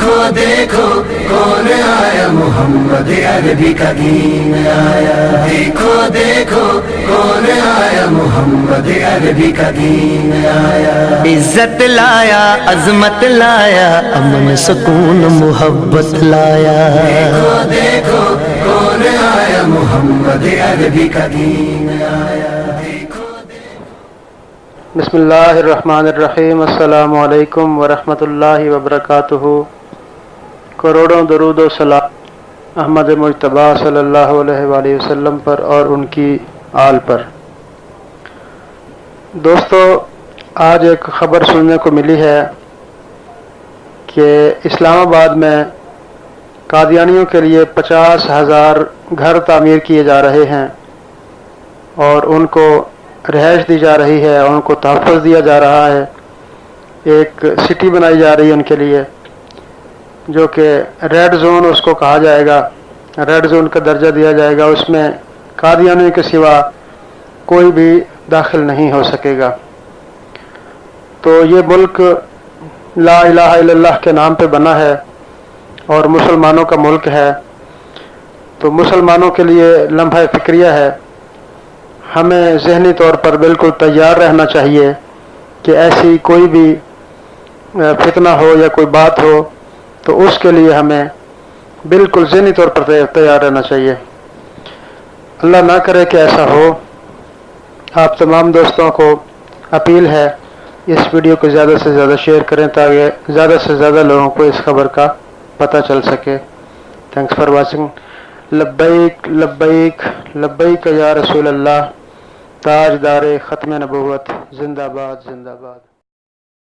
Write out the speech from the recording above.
دیکھو دیکھو کون آیا محمد عربی کا دین آیا، دیکھو دیکھو کون آیا محمد عربی کا دین آیا، عزت لایا عظمت لایا امن سکون محبت لایا، دیکھو دیکھو کون آیا محمد عربی کا دین آیا، بسم اللہ الرحمن الرحیم۔ السلام علیکم ورحمۃ اللہ وبرکاتہ۔ کروڑوں درود و سلام احمد مجتبیٰ صلی اللہ علیہ وآلہ وسلم پر اور ان کی آل پر۔ دوستو، آج ایک خبر سننے کو ملی ہے کہ اسلام آباد میں قادیانیوں کے لیے 50,000 گھر تعمیر کیے جا رہے ہیں اور ان کو رہائش دی جا رہی ہے اور ان کو تحفظ دیا جا رہا ہے۔ ایک سٹی بنائی جا رہی ہے ان کے لیے، جو کہ ریڈ زون اس کو کہا جائے گا، ریڈ زون کا درجہ دیا جائے گا۔ اس میں قادیانیوں کے سوا کوئی بھی داخل نہیں ہو سکے گا۔ تو یہ ملک لا الہ الا اللہ کے نام پہ بنا ہے اور مسلمانوں کا ملک ہے، تو مسلمانوں کے لیے لمحہ فکریہ ہے۔ ہمیں ذہنی طور پر بالکل تیار رہنا چاہیے کہ ایسی کوئی بھی فتنہ ہو یا کوئی بات ہو تو اس کے لیے ہمیں بالکل ذہنی طور پر تیار رہنا چاہیے۔ اللہ نہ کرے کہ ایسا ہو۔ آپ تمام دوستوں کو اپیل ہے اس ویڈیو کو زیادہ سے زیادہ شیئر کریں تاکہ زیادہ سے زیادہ لوگوں کو اس خبر کا پتہ چل سکے۔ Thanks for watching. لبیک لبیک لبیک یا رسول اللہ، تاجدار ختم نبوت، زندہ باد زندہ باد۔